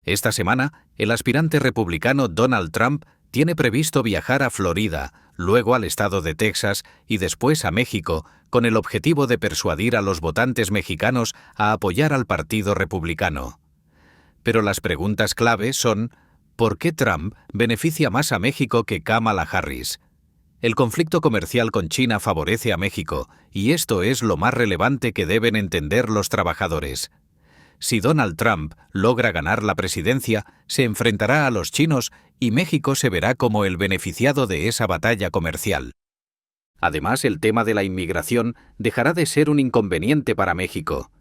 Esta semana, el aspirante republicano Donald Trump tiene previsto viajar a Florida, luego al estado de Texas y después a México, con el objetivo de persuadir a los votantes mexicanos a apoyar al Partido Republicano. Pero las preguntas clave son: ¿por qué Trump beneficia más a México que Kamala Harris? El conflicto comercial con China favorece a México, y esto es lo más relevante que deben entender los trabajadores. Si Donald Trump logra ganar la presidencia, se enfrentará a los chinos y México se verá como el beneficiado de esa batalla comercial. Además, el tema de la inmigración dejará de ser un inconveniente para México.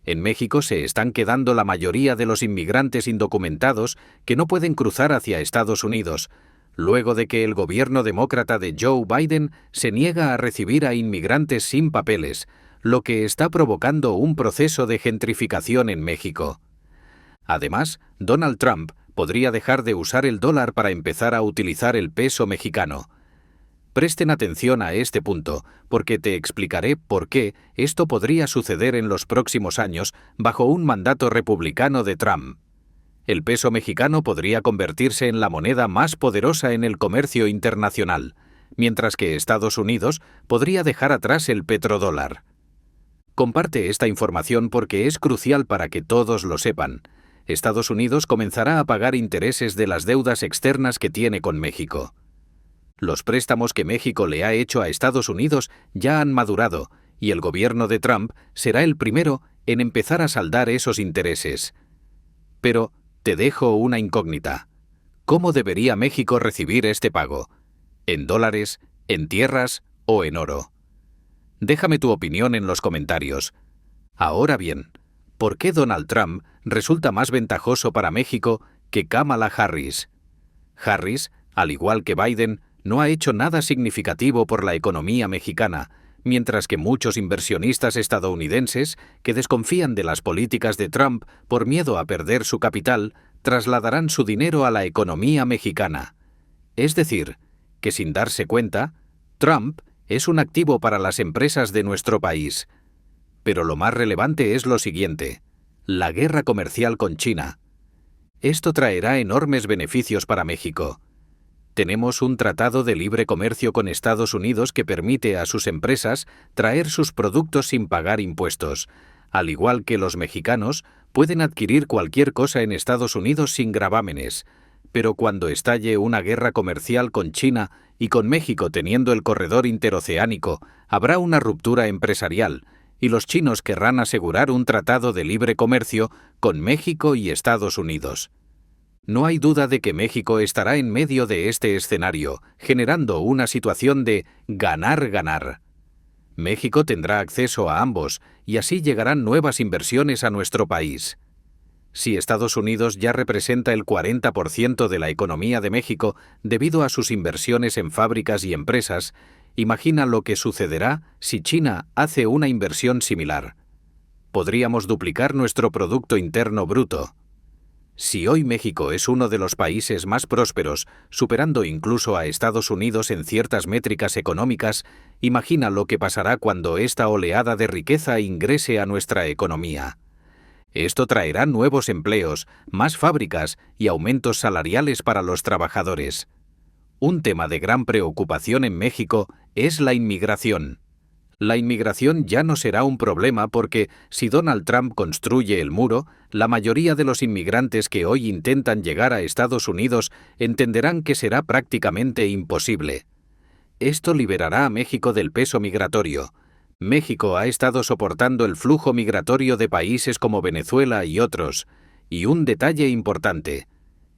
En México se están quedando la mayoría de los inmigrantes indocumentados que no pueden cruzar hacia Estados Unidos, luego de que el gobierno demócrata de Joe Biden se niega a recibir a inmigrantes sin papeles, lo que está provocando un proceso de gentrificación en México. Además, Donald Trump podría dejar de usar el dólar para empezar a utilizar el peso mexicano. Presten atención a este punto, porque te explicaré por qué esto podría suceder en los próximos años bajo un mandato republicano de Trump. El peso mexicano podría convertirse en la moneda más poderosa en el comercio internacional, mientras que Estados Unidos podría dejar atrás el petrodólar. Comparte esta información porque es crucial para que todos lo sepan. Estados Unidos comenzará a pagar intereses de las deudas externas que tiene con México. Los préstamos que México le ha hecho a Estados Unidos ya han madurado, y el gobierno de Trump será el primero en empezar a saldar esos intereses. Pero te dejo una incógnita. ¿Cómo debería México recibir este pago? ¿En dólares, en tierras o en oro? Déjame tu opinión en los comentarios. Ahora bien, ¿por qué Donald Trump resulta más ventajoso para México que Kamala Harris? Harris, al igual que Biden, no ha hecho nada significativo por la economía mexicana, mientras que muchos inversionistas estadounidenses que desconfían de las políticas de Trump por miedo a perder su capital, trasladarán su dinero a la economía mexicana. Es decir, que sin darse cuenta, Trump es un activo para las empresas de nuestro país. Pero lo más relevante es lo siguiente: la guerra comercial con China. Esto traerá enormes beneficios para México. Tenemos un tratado de libre comercio con Estados Unidos que permite a sus empresas traer sus productos sin pagar impuestos, al igual que los mexicanos pueden adquirir cualquier cosa en Estados Unidos sin gravámenes. Pero cuando estalle una guerra comercial con China y con México teniendo el corredor interoceánico, habrá una ruptura empresarial, y los chinos querrán asegurar un tratado de libre comercio con México y Estados Unidos. No hay duda de que México estará en medio de este escenario, generando una situación de ganar-ganar. México tendrá acceso a ambos, y así llegarán nuevas inversiones a nuestro país. Si Estados Unidos ya representa el 40% de la economía de México debido a sus inversiones en fábricas y empresas, imagina lo que sucederá si China hace una inversión similar. Podríamos duplicar nuestro Producto Interno Bruto. Si hoy México es uno de los países más prósperos, superando incluso a Estados Unidos en ciertas métricas económicas, imagina lo que pasará cuando esta oleada de riqueza ingrese a nuestra economía. Esto traerá nuevos empleos, más fábricas y aumentos salariales para los trabajadores. Un tema de gran preocupación en México es la inmigración. La inmigración ya no será un problema porque, si Donald Trump construye el muro, la mayoría de los inmigrantes que hoy intentan llegar a Estados Unidos entenderán que será prácticamente imposible. Esto liberará a México del peso migratorio. México ha estado soportando el flujo migratorio de países como Venezuela y otros. Y un detalle importante: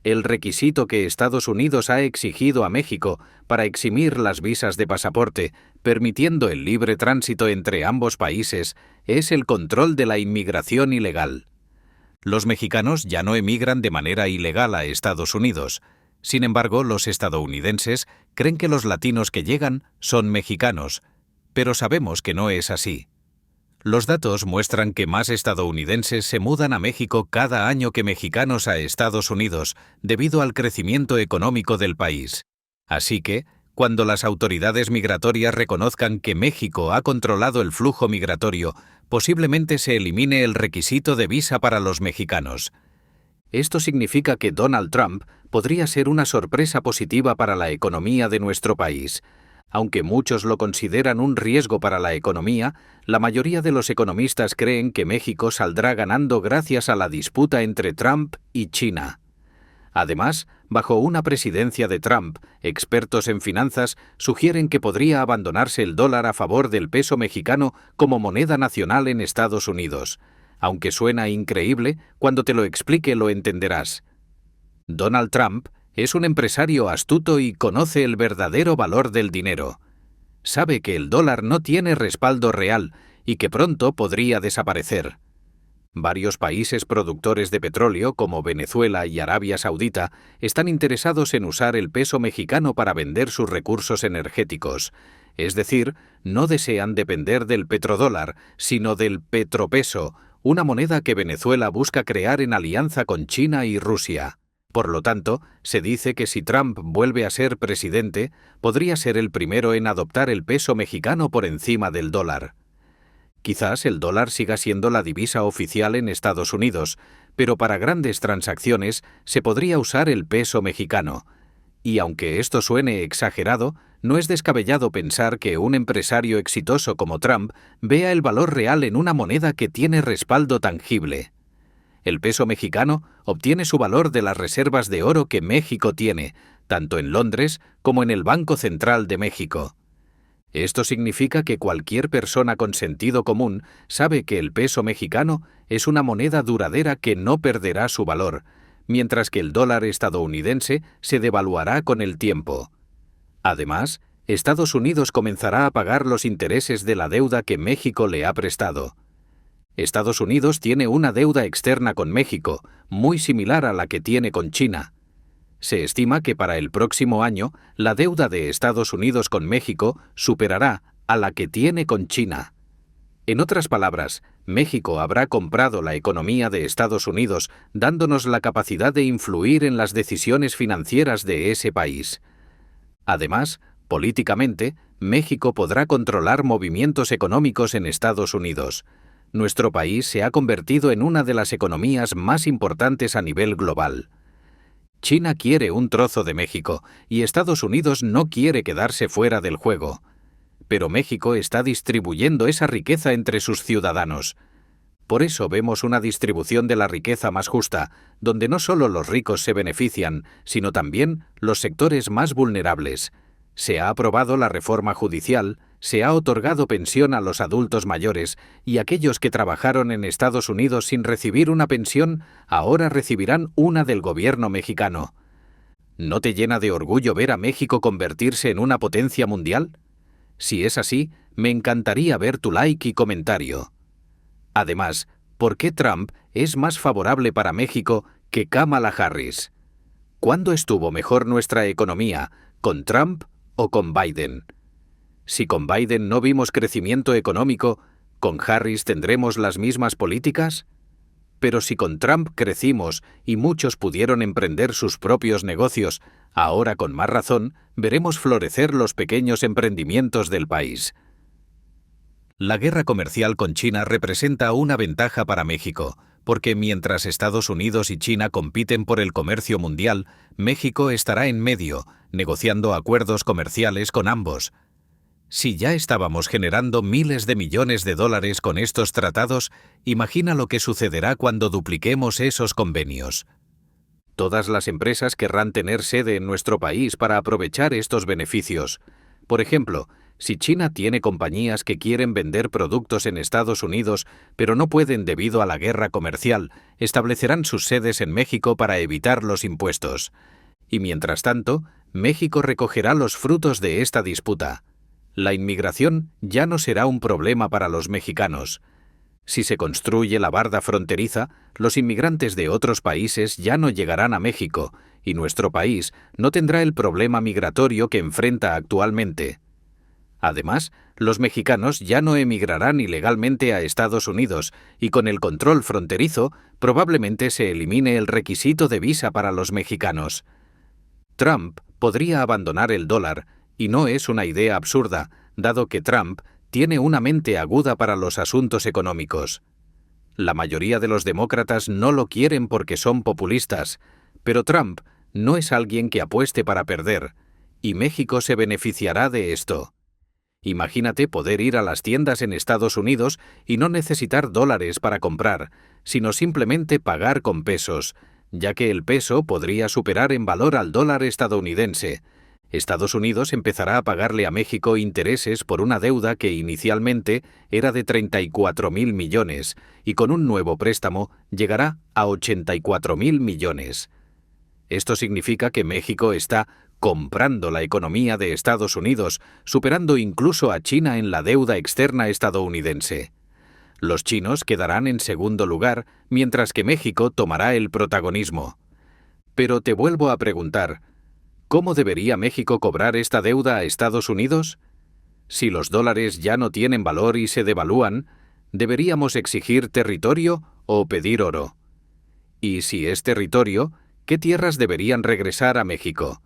el requisito que Estados Unidos ha exigido a México para eximir las visas de pasaporte, permitiendo el libre tránsito entre ambos países, es el control de la inmigración ilegal. Los mexicanos ya no emigran de manera ilegal a Estados Unidos. Sin embargo, los estadounidenses creen que los latinos que llegan son mexicanos, pero sabemos que no es así. Los datos muestran que más estadounidenses se mudan a México cada año que mexicanos a Estados Unidos, debido al crecimiento económico del país. Así que, cuando las autoridades migratorias reconozcan que México ha controlado el flujo migratorio, posiblemente se elimine el requisito de visa para los mexicanos. Esto significa que Donald Trump podría ser una sorpresa positiva para la economía de nuestro país. Aunque muchos lo consideran un riesgo para la economía, la mayoría de los economistas creen que México saldrá ganando gracias a la disputa entre Trump y China. Además, bajo una presidencia de Trump, expertos en finanzas sugieren que podría abandonarse el dólar a favor del peso mexicano como moneda nacional en Estados Unidos. Aunque suena increíble, cuando te lo explique lo entenderás. Donald Trump es un empresario astuto y conoce el verdadero valor del dinero. Sabe que el dólar no tiene respaldo real y que pronto podría desaparecer. Varios países productores de petróleo, como Venezuela y Arabia Saudita, están interesados en usar el peso mexicano para vender sus recursos energéticos. Es decir, no desean depender del petrodólar, sino del petropeso, una moneda que Venezuela busca crear en alianza con China y Rusia. Por lo tanto, se dice que si Trump vuelve a ser presidente, podría ser el primero en adoptar el peso mexicano por encima del dólar. Quizás el dólar siga siendo la divisa oficial en Estados Unidos, pero para grandes transacciones se podría usar el peso mexicano. Y aunque esto suene exagerado, no es descabellado pensar que un empresario exitoso como Trump vea el valor real en una moneda que tiene respaldo tangible. El peso mexicano obtiene su valor de las reservas de oro que México tiene, tanto en Londres como en el Banco Central de México. Esto significa que cualquier persona con sentido común sabe que el peso mexicano es una moneda duradera que no perderá su valor, mientras que el dólar estadounidense se devaluará con el tiempo. Además, Estados Unidos comenzará a pagar los intereses de la deuda que México le ha prestado. Estados Unidos tiene una deuda externa con México, muy similar a la que tiene con China. Se estima que para el próximo año, la deuda de Estados Unidos con México superará a la que tiene con China. En otras palabras, México habrá comprado la economía de Estados Unidos, dándonos la capacidad de influir en las decisiones financieras de ese país. Además, políticamente, México podrá controlar movimientos económicos en Estados Unidos. Nuestro país se ha convertido en una de las economías más importantes a nivel global. China quiere un trozo de México y Estados Unidos no quiere quedarse fuera del juego. Pero México está distribuyendo esa riqueza entre sus ciudadanos. Por eso vemos una distribución de la riqueza más justa, donde no solo los ricos se benefician, sino también los sectores más vulnerables. Se ha aprobado la reforma judicial, se ha otorgado pensión a los adultos mayores y aquellos que trabajaron en Estados Unidos sin recibir una pensión ahora recibirán una del gobierno mexicano. ¿No te llena de orgullo ver a México convertirse en una potencia mundial? Si es así, me encantaría ver tu like y comentario. Además, ¿por qué Trump es más favorable para México que Kamala Harris? ¿Cuándo estuvo mejor nuestra economía, con Trump o con Biden? Si con Biden no vimos crecimiento económico, ¿con Harris tendremos las mismas políticas? Pero si con Trump crecimos y muchos pudieron emprender sus propios negocios, ahora con más razón veremos florecer los pequeños emprendimientos del país. La guerra comercial con China representa una ventaja para México, porque mientras Estados Unidos y China compiten por el comercio mundial, México estará en medio, negociando acuerdos comerciales con ambos. Si ya estábamos generando miles de millones de dólares con estos tratados, imagina lo que sucederá cuando dupliquemos esos convenios. Todas las empresas querrán tener sede en nuestro país para aprovechar estos beneficios. Por ejemplo, si China tiene compañías que quieren vender productos en Estados Unidos, pero no pueden debido a la guerra comercial, establecerán sus sedes en México para evitar los impuestos. Y mientras tanto, México recogerá los frutos de esta disputa. La inmigración ya no será un problema para los mexicanos. Si se construye la barda fronteriza, los inmigrantes de otros países ya no llegarán a México, y nuestro país no tendrá el problema migratorio que enfrenta actualmente. Además, los mexicanos ya no emigrarán ilegalmente a Estados Unidos, y con el control fronterizo probablemente se elimine el requisito de visa para los mexicanos. Trump podría abandonar el dólar, y no es una idea absurda, dado que Trump tiene una mente aguda para los asuntos económicos. La mayoría de los demócratas no lo quieren porque son populistas, pero Trump no es alguien que apueste para perder, y México se beneficiará de esto. Imagínate poder ir a las tiendas en Estados Unidos y no necesitar dólares para comprar, sino simplemente pagar con pesos, ya que el peso podría superar en valor al dólar estadounidense. Estados Unidos empezará a pagarle a México intereses por una deuda que inicialmente era de 34.000 millones y con un nuevo préstamo llegará a 84.000 millones. Esto significa que México está comprando la economía de Estados Unidos, superando incluso a China en la deuda externa estadounidense. Los chinos quedarán en segundo lugar, mientras que México tomará el protagonismo. Pero te vuelvo a preguntar, ¿cómo debería México cobrar esta deuda a Estados Unidos? Si los dólares ya no tienen valor y se devalúan, ¿deberíamos exigir territorio o pedir oro? Y si es territorio, ¿qué tierras deberían regresar a México?